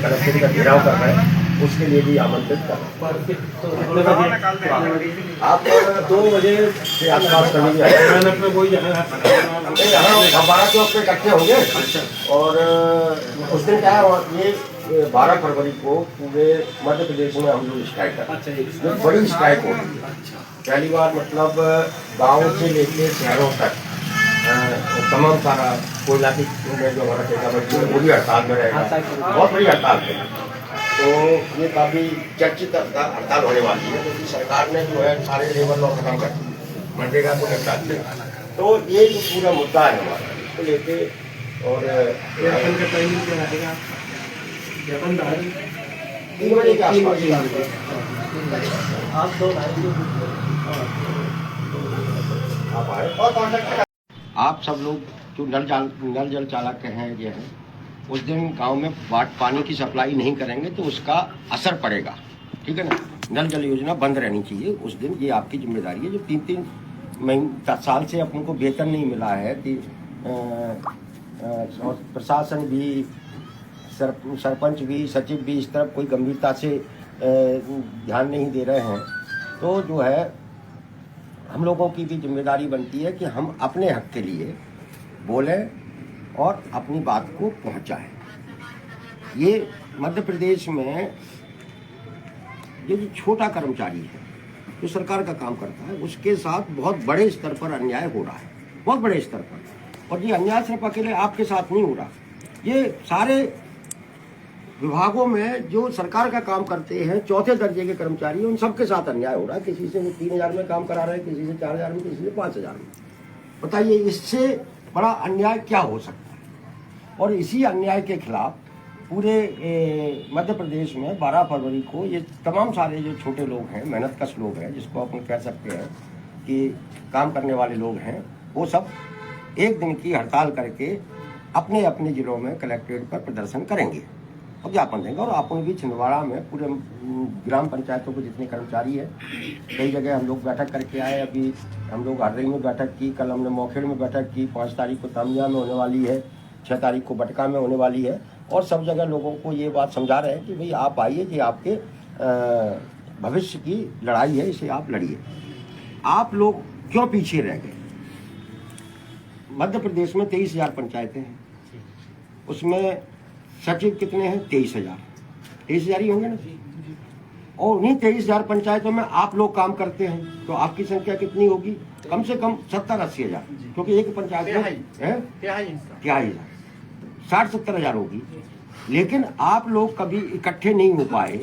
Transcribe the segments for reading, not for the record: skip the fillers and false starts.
Collectorate का घेराव कर रहे हैं, उसके लिए भी आमंत्रित कर रहे हैं। आप 2 बजे के आसपास कभी भी आए, यहाँ 12 चौक पे इकट्ठे होंगे। और उस दिन क्या है, ये 12 फरवरी को पूरे मध्य प्रदेश में हम लोग स्ट्राइक करते हैं। बड़ी स्ट्राइक होती है, पहली बार मतलब गाँव से लेके शहरों तक तमाम सारा कोयला की जो हमारा ठेका है वो भी हड़ताल में रहेगा, बहुत बड़ी हड़ताल है। तो ये काफ़ी चर्चित हड़ताल होने वाली है, क्योंकि सरकार ने जो है सारे लेबर लॉ खत्म कर दिए, मनरेगा को निपटा दिया। तो ये जो पूरा मुद्दा है हमारा, इसको लेके और 3 बजे के आसपास आप आए और कॉन्टेक्ट। आप सब लोग जो नल जल चालक हैं ये हैं, उस दिन गांव में पानी की सप्लाई नहीं करेंगे तो उसका असर पड़ेगा, ठीक है ना। नल जल योजना बंद रहनी चाहिए उस दिन, ये आपकी जिम्मेदारी है। जो 3 साल से अपन को वेतन नहीं मिला है, और प्रशासन भी, सरपंच भी, सचिव भी इस तरफ कोई गंभीरता से ध्यान नहीं दे रहे हैं, तो जो है हम लोगों की भी जिम्मेदारी बनती है कि हम अपने हक के लिए बोलें और अपनी बात को पहुंचाएं। ये मध्य प्रदेश में ये जो छोटा कर्मचारी है जो सरकार का काम करता है, उसके साथ बहुत बड़े स्तर पर अन्याय हो रहा है, बहुत बड़े स्तर पर। और ये अन्याय सिर्फ अकेले आपके साथ नहीं हो रहा, ये सारे विभागों में जो सरकार का काम करते हैं, 4थे दर्जे के कर्मचारी, उन सबके साथ अन्याय हो रहा है। किसी से वो 3000 में काम करा रहे हैं, किसी से 4000 में, किसी से 5000 में। बताइए इससे बड़ा अन्याय क्या हो सकता है। और इसी अन्याय के खिलाफ पूरे मध्य प्रदेश में 12 फरवरी को ये तमाम सारे जो छोटे लोग हैं, मेहनतकश लोग हैं, जिसको अपन कह सकते हैं कि काम करने वाले लोग हैं, वो सब 1 दिन की हड़ताल करके अपने अपने जिलों में कलेक्ट्रेट पर प्रदर्शन करेंगे और ज्ञापन देंगे। और अपन भी छिंदवाड़ा में पूरे ग्राम पंचायतों के जितने कर्मचारी हैं, कई जगह हम लोग बैठक करके आए। अभी हम लोग हरदई में बैठक की, कल हमने मौखेड़ में बैठक की, 5 तारीख को तामिया में होने वाली है, 6 तारीख को बटका में होने वाली है। और सब जगह लोगों को ये बात समझा रहे हैं कि भाई आप आइए, ये आपके भविष्य की लड़ाई है, इसे आप लड़िए। आप लोग क्यों पीछे रह गए। मध्य प्रदेश में 23,000 पंचायतें हैं, उसमें सचिव कितने हैं? 23,000 ही होंगे ना। और उन्हीं 23,000 पंचायतों में आप लोग काम करते हैं, तो आपकी संख्या कितनी होगी? कम से कम 70-80 हजार, क्योंकि एक पंचायत में 60-70 हजार होगी। लेकिन आप लोग कभी इकट्ठे नहीं हो पाए।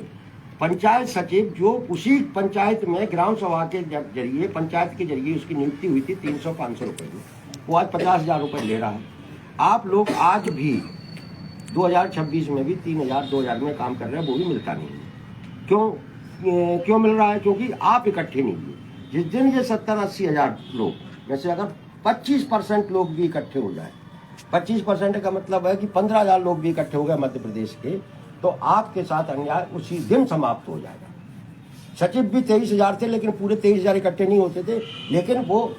पंचायत सचिव जो उसी पंचायत में ग्राम सभा के जरिए, पंचायत के जरिए उसकी नियुक्ति हुई थी 300-500 रुपए में, वो आज 50,000 रुपए ले रहा है। आप लोग आज भी 2026 में भी 3,000-2,000 में काम कर रहे हैं, वो भी मिलता नहीं है। क्यों मिल रहा है? क्योंकि आप इकट्ठे नहीं हुए। जिस दिन ये 70-80 हजार लोग में से अगर 25% लोग भी इकट्ठे हो जाए, 25% का मतलब है कि 15,000 लोग भी इकट्ठे हो गए मध्य प्रदेश के, तो आपके साथ अन्याय उसी दिन समाप्त हो जाएगा। सचिव भी 23,000 थे, लेकिन पूरे 23,000 इकट्ठे नहीं होते थे। लेकिन वो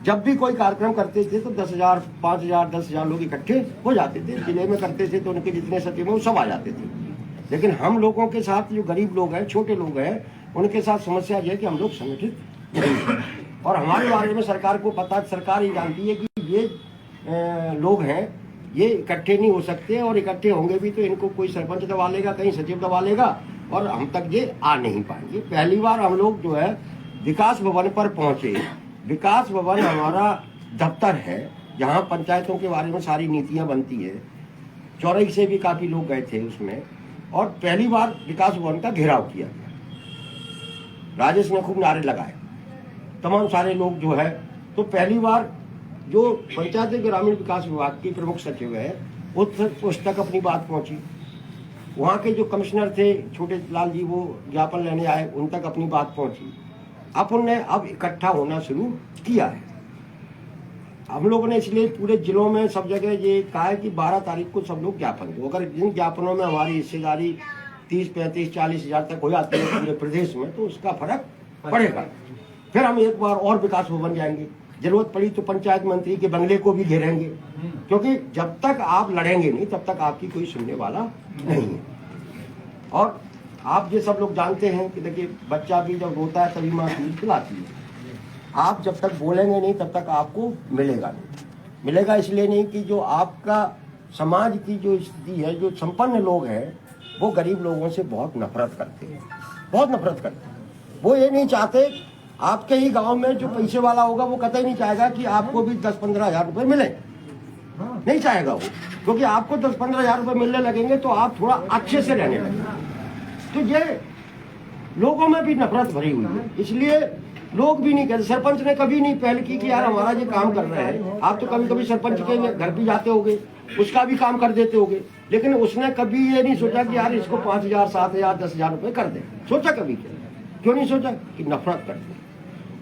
जब भी कोई कार्यक्रम करते थे तो 10,000, 5,000, 10,000 लोग इकट्ठे हो जाते थे। जिले में करते थे तो उनके जितने सचिव हैं वो सब आ जाते थे। लेकिन हम लोगों के साथ जो गरीब लोग हैं, छोटे लोग हैं, उनके साथ समस्या ये है कि हम लोग संगठित नहीं हैं। और हमारे बारे में सरकार को पता, सरकार ही जानती है कि ये लोग हैं, ये इकट्ठे नहीं हो सकते, और इकट्ठे होंगे भी तो इनको कोई सरपंच दबा लेगा, कहीं सचिव दबा लेगा, और हम तक ये आ नहीं पाएंगे। पहली बार हम लोग जो है विकास भवन पर पहुंचे। विकास भवन हमारा दफ्तर है, जहाँ पंचायतों के बारे में सारी नीतियाँ बनती है। चौरई से भी काफ़ी लोग गए थे उसमें, और पहली बार विकास भवन का घेराव किया गया। राजेश ने खूब नारे लगाए, तमाम सारे लोग जो है। तो पहली बार जो पंचायत ग्रामीण विकास विभाग की प्रमुख सचिव है, उस तक अपनी बात पहुंची। वहाँ के जो कमिश्नर थे छोटे लाल जी, वो ज्ञापन लेने आए, उन तक अपनी बात पहुंची। अपन ने अब इकट्ठा होना शुरू किया है। हम लोगों ने इसलिए पूरे जिलों में सब जगह ये कहा है कि 12 तारीख को सब लोग ज्ञापन दो। अगर जिन ज्ञापनों में हमारी हिस्सेदारी 30, 35, 40 हजार तक हो जाती है पूरे प्रदेश में, तो उसका फर्क पड़ेगा। फिर हम एक बार और विकास भवन जाएंगे, जरूरत पड़ी तो पंचायत मंत्री के बंगले को भी घेरेंगे, क्योंकि जब तक आप लड़ेंगे नहीं तब तक आपकी कोई सुनने वाला नहीं है। और आप ये सब लोग जानते हैं कि देखिए बच्चा भी जब रोता है तभी माँ दूध पिलाती है। आप जब तक बोलेंगे नहीं तब तक आपको मिलेगा नहीं। मिलेगा इसलिए नहीं कि जो आपका समाज की जो स्थिति है, जो संपन्न लोग हैं वो गरीब लोगों से बहुत नफरत करते हैं, बहुत नफरत करते हैं। वो ये नहीं चाहते, आपके ही गांव में जो पैसे वाला होगा वो कतई नहीं चाहेगा कि आपको भी 10-15 हज़ार रुपये मिले, नहीं चाहेगा वो, क्योंकि आपको 10-15 हज़ार रुपये मिलने लगेंगे तो आप थोड़ा अच्छे से रहने लगेंगे। तो ये लोगों में भी नफरत भरी हुई है, इसलिए लोग भी नहीं कहते। सरपंच ने कभी नहीं पहल की कि यार हमारा ये काम कर रहे हैं। आप तो कभी कभी सरपंच के घर भी जाते होगे, उसका भी काम कर देते होगे, लेकिन उसने कभी ये नहीं सोचा कि यार इसको 5,000, 7,000, 10,000 रुपये कर दे। सोचा कभी क्यों नहीं सोचा? कि नफरत करते।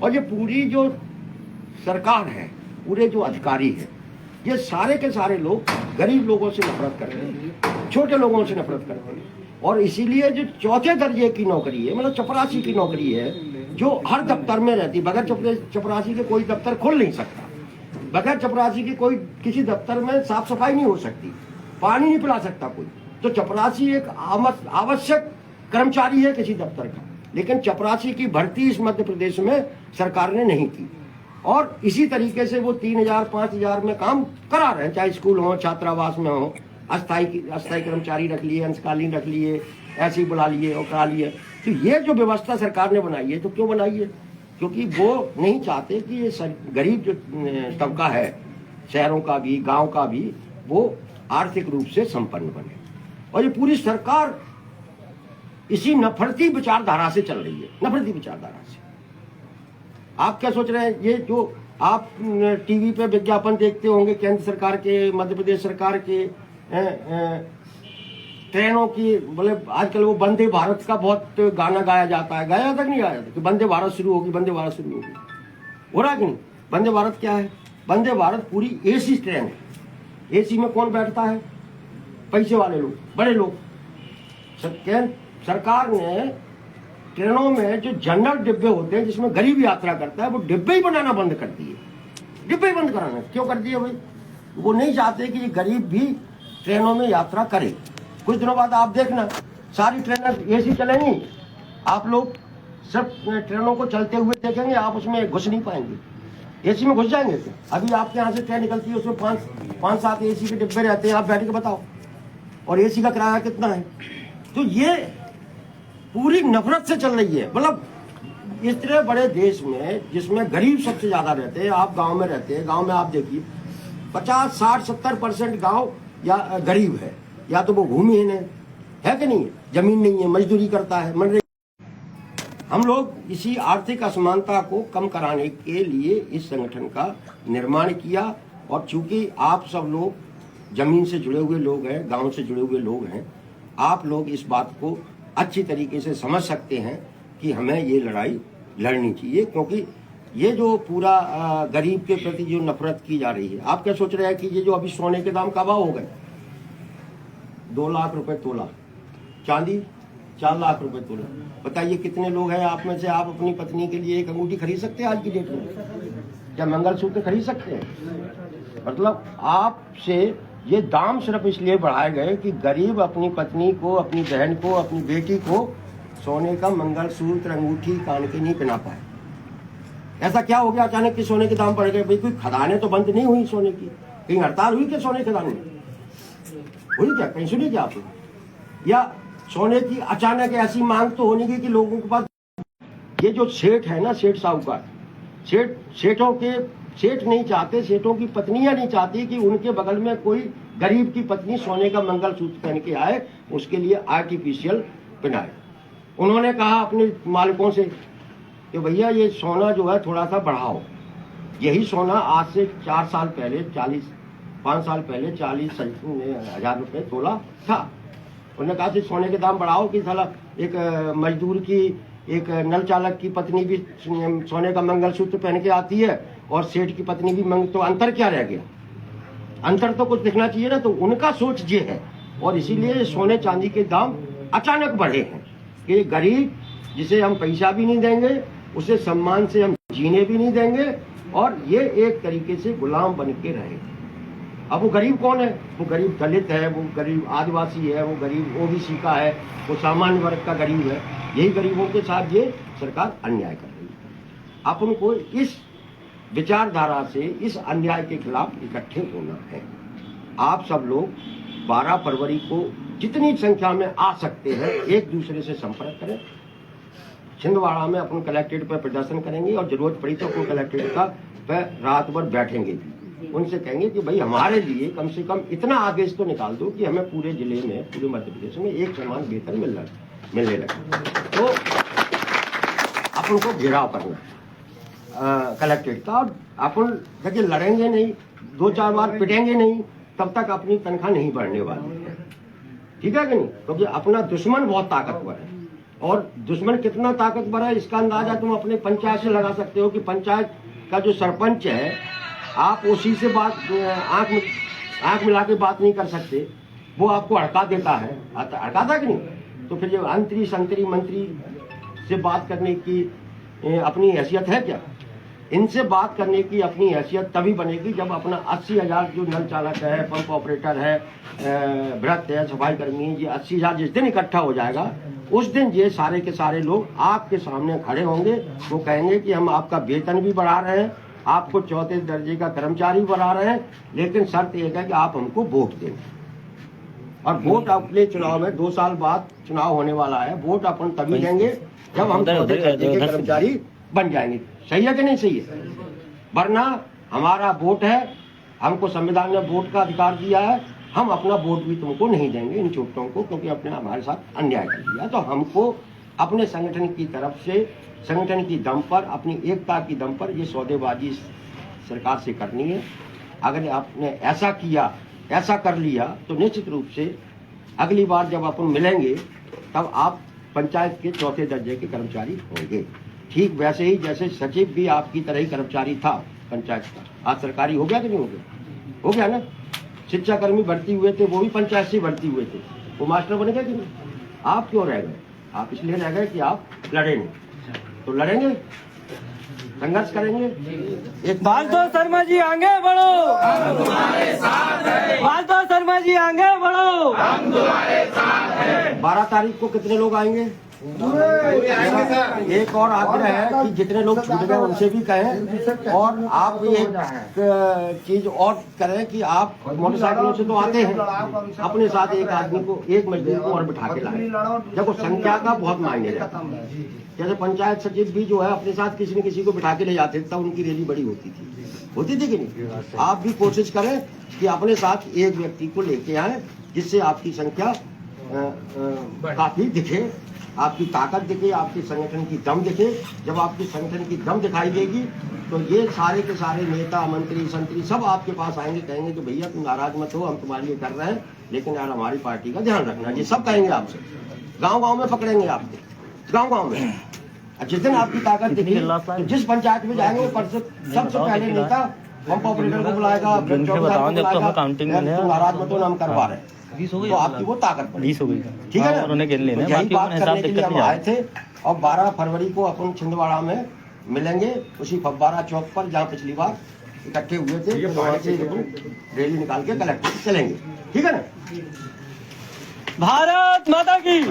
और ये पूरी जो सरकार है, पूरे जो अधिकारी है, ये सारे के सारे लोग गरीब लोगों से नफरत करते हैं, छोटे लोगों से नफरत करते हैं। और इसीलिए जो चौथे दर्जे की नौकरी है, मतलब चपरासी की नौकरी है, जो हर दफ्तर में रहती, बगैर चपरासी के कोई दफ्तर खोल नहीं सकता, बगैर चपरासी के कोई किसी दफ्तर में साफ सफाई नहीं हो सकती, पानी नहीं पिला सकता कोई। तो चपरासी एक आवश्यक कर्मचारी है किसी दफ्तर का, लेकिन चपरासी की भर्ती इस मध्य प्रदेश में सरकार ने नहीं की। और इसी तरीके से वो 3,000, 5,000 में काम करा रहे हैं, चाहे स्कूल हो, छात्रावास में हो, अस्थायी कर्मचारी रख लिए, अंशकालीन रख लिए, ऐसे ही बुला लिए और करा लिए। तो ये जो व्यवस्था सरकार ने बनाई है, तो क्यों बनाई है? क्योंकि वो नहीं चाहते कि ये गरीब जो तबका है, शहरों का भी, गांव का भी, वो आर्थिक रूप से संपन्न बने। और ये पूरी सरकार इसी नफरती विचारधारा से चल रही है, नफरती विचारधारा से। आप क्या सोच रहे हैं? ये जो आप टीवी पे विज्ञापन देखते होंगे केंद्र सरकार के, मध्य प्रदेश सरकार के, ट्रेनों की, मतलब आजकल वो वंदे भारत का बहुत गाना गाया जाता है, गाया तक नहीं गाया था कि वंदे भारत शुरू होगी, वंदे भारत शुरू होगी। हो रहा है कि नहीं? वंदे भारत क्या है? वंदे भारत पूरी एसी ट्रेन है। एसी में कौन बैठता है? पैसे वाले लोग, बड़े लोग। सरकार ने ट्रेनों में जो जनरल डिब्बे होते हैं जिसमें गरीब यात्रा करता है, वो डिब्बे ही बनाना बंद कर दिए। डिब्बे बंद कराना क्यों कर दिए भाई? वो नहीं चाहते कि ये गरीब भी ट्रेनों में यात्रा करे। कुछ दिनों बाद आप देखना सारी ट्रेनें एसी चलेंगी, आप लोग सब ट्रेनों को चलते हुए देखेंगे, आप उसमें घुस नहीं पाएंगे। एसी में घुस जाएंगे तो अभी आपके यहाँ से ट्रेन निकलती है, उसमें 5-7 एसी के डिब्बे रहते हैं, आप बैठ के बताओ, और एसी का किराया कितना है? तो ये पूरी नफरत से चल रही है। मतलब इतने बड़े देश में जिसमें गरीब सबसे ज्यादा रहते हैं, आप गांव में रहते हैं, गांव में आप देखिए 50, 60, 70% गांव या गरीब है, या तो वो भूमिहीन है कि नहीं, जमीन नहीं है, मजदूरी करता है, हम लोग इसी आर्थिक असमानता को कम कराने के लिए इस संगठन का निर्माण किया। और चूंकि आप सब लोग जमीन से जुड़े हुए लोग हैं, गांव से जुड़े हुए लोग हैं, आप लोग इस बात को अच्छी तरीके से समझ सकते हैं कि हमें ये लड़ाई लड़नी चाहिए। क्योंकि ये जो पूरा गरीब के प्रति जो नफरत की जा रही है, आप क्या सोच रहे हैं कि ये जो अभी सोने के दाम कब हो गए? 2 लाख रुपए तोला, चांदी 4 लाख रुपए तोला। बताइए कितने लोग हैं आप में से, आप अपनी पत्नी के लिए एक अंगूठी खरीद सकते हैं आज की डेट में? क्या मंगलसूत्र खरीद सकते हैं? मतलब आपसे ये दाम सिर्फ इसलिए बढ़ाए गए कि गरीब अपनी पत्नी को, अपनी बहन को, अपनी बेटी को सोने का मंगलसूत्र, अंगूठी, कान के नहीं पहना पाए। ऐसा क्या हो गया अचानक कि सोने के दाम बढ़ गए? भाई कोई खदानें तो बंद नहीं हुई सोने की, कहीं हड़ताल हुई क्या सोने खदान में? हुई क्या? कहीं सुनी क्या आपने? या सोने की अचानक ऐसी मांग तो होनी कि लोगों के पास, ये जो सेठ है ना, सेठ साहूकार, सेठ नहीं चाहते, सेठों की पत्नियां नहीं चाहती कि उनके बगल में कोई गरीब की पत्नी सोने का मंगलसूत्र पहन के आए, उसके लिए आर्टिफिशियल पहनाए। उन्होंने कहा अपने मालिकों से कि भैया ये सोना जो है थोड़ा सा बढ़ाओ। यही सोना आज से 4 साल पहले, 5 साल पहले 40,000 रुपये तोला था। उन्होंने कहा कि सोने के दाम बढ़ाओ कि साला एक मजदूर की, एक नल चालक की पत्नी भी सोने का मंगलसूत्र पहन के आती है और सेठ की पत्नी भी तो अंतर क्या रह गया? अंतर तो कुछ दिखना चाहिए ना। तो उनका सोच ये है, और इसीलिए सोने चांदी के दाम अचानक बढ़े हैं कि गरीब जिसे हम पैसा भी नहीं देंगे, उसे सम्मान से हम जीने भी नहीं देंगे, और ये एक तरीके से गुलाम बन के रहेगा। अब वो गरीब कौन है? वो गरीब दलित है, वो गरीब आदिवासी है, वो गरीब ओबीसी का है, वो सामान्य वर्ग का गरीब है। यही गरीबों के साथ ये सरकार अन्याय कर रही है। अपन को इस विचारधारा से, इस अन्याय के खिलाफ इकट्ठे होना है। आप सब लोग 12 फरवरी को जितनी संख्या में आ सकते हैं एक दूसरे से संपर्क करें। छिंदवाड़ा में अपन कलेक्ट्रेट पर प्रदर्शन करेंगे और जरूरत पड़ी तो अपन कलेक्ट्रेट का पे रात भर बैठेंगे भी। उनसे कहेंगे कि भाई हमारे लिए कम से कम इतना आदेश तो निकाल दो कि हमें पूरे जिले में, पूरे मध्य प्रदेश में एक समान वेतन मिलने लगे। तो अपन को घेराव करना है कलेक्ट्रेट का। और अपन देखिए लड़ेंगे नहीं, 2-4 बार पिटेंगे नहीं, तब तक अपनी तनख्वाह नहीं बढ़ने वाली है। ठीक है कि नहीं? क्योंकि अपना दुश्मन बहुत ताकतवर है। और दुश्मन कितना ताकतवर है इसका अंदाजा तुम अपने पंचायत से लगा सकते हो कि पंचायत का जो सरपंच है, आप उसी से बात आंख मिला के बात नहीं कर सकते, वो आपको अड़का देता है। अड़काता कि नहीं? तो फिर जो अंतरी संतरी मंत्री से बात करने की अपनी हैसियत है क्या? इनसे बात करने की अपनी हैसियत तभी बनेगी जब अपना 80,000 जो नल चालक है, पंप ऑपरेटर है, भ्रष्ट है, सफाई कर्मी है, ये 80,000 जिस दिन इकट्ठा हो जाएगा उस दिन ये सारे के सारे लोग आपके सामने खड़े होंगे। वो कहेंगे कि हम आपका वेतन भी बढ़ा रहे हैं, आपको 4थे दर्जे का कर्मचारी बढ़ा रहे हैं, लेकिन शर्त एक है कि आप हमको वोट दें। और वोट अगले चुनाव में 2 साल बाद चुनाव होने वाला है। वोट अपन तभी देंगे जब हम 4थे दर्जे के कर्मचारी बन जाएंगे। सही है कि नहीं सही है? वरना हमारा वोट है, हमको संविधान ने वोट का अधिकार दिया है, हम अपना वोट भी तुमको नहीं देंगे इन छोटों को, क्योंकि आपने हमारे साथ अन्याय कर दिया। तो हमको अपने संगठन की तरफ से, संगठन की दम पर, अपनी एकता की दम पर ये सौदेबाजी सरकार से करनी है। अगर आपने ऐसा किया, ऐसा कर लिया तो निश्चित रूप से अगली बार जब अपन मिलेंगे तब आप पंचायत के 4थे दर्जे के कर्मचारी होंगे। ठीक वैसे ही जैसे सचिव भी आपकी तरह ही कर्मचारी था पंचायत का, आज सरकारी हो गया कि नहीं हो गया? हो गया ना। शिक्षा कर्मी भर्ती हुए थे, वो भी पंचायत से भर्ती हुए थे, वो मास्टर बन गए कि नहीं? आप क्यों रह गए? आप इसलिए रह गए कि आप लड़े नहीं। तो लड़ेंगे, संघर्ष करेंगे। एक बात तो शर्मा जी आगे बढ़ो, हम तुम्हारे साथ हैं। बात तो शर्मा जी आगे बढ़ो, हम तुम्हारे साथ हैं। 12 तारीख को कितने लोग आएंगे? एक और आग्रह है कि जितने लोग छूट गए उनसे भी कहें। और आप एक चीज और करें कि आप मोटरसाइकिलों से तो आते हैं, अपने साथ एक आदमी को, एक मजदूर को और बिठा के लाएं। देखो संख्या का बहुत मायने रहता है। जैसे पंचायत सचिव भी जो है अपने साथ किसी न किसी को बिठा के ले जाते थे, तब उनकी रैली बड़ी होती थी कि नहीं? आप भी कोशिश करें कि अपने साथ एक व्यक्ति को लेके आए, जिससे आपकी संख्या काफी दिखे, आपकी ताकत दिखे, आपके संगठन की दम दिखे। जब आपके संगठन की दम दिखाई देगी तो ये सारे के सारे नेता, मंत्री, संतरी सब आपके पास आएंगे, कहेंगे कि भैया तुम नाराज मत हो, हम तुम्हारे लिए कर रहे हैं, लेकिन यार हमारी पार्टी का ध्यान रखना। ये सब कहेंगे आपसे, गांव-गांव में पकड़ेंगे आपको, गांव-गांव में। जिस दिन आपकी ताकत दिखी तो जिस पंचायत में जाएंगे वो सबसे पहले नेता पंप ऑपरेटर को बुलाएगा, नाराज मत हो, हम करवा रहे हैं। तो आपकी वो ताकत बढ़ी। ठीक है ना? तो यही बात करने के लिए हम आए थे। और 12 फरवरी को अपन छिंदवाड़ा में मिलेंगे, उसी फव्वारा चौक पर जहाँ पिछली बार इकट्ठे हुए थे। तो वहाँ से रैली निकाल के कलेक्ट्रेट चलेंगे। ठीक है ना? भारत माता की।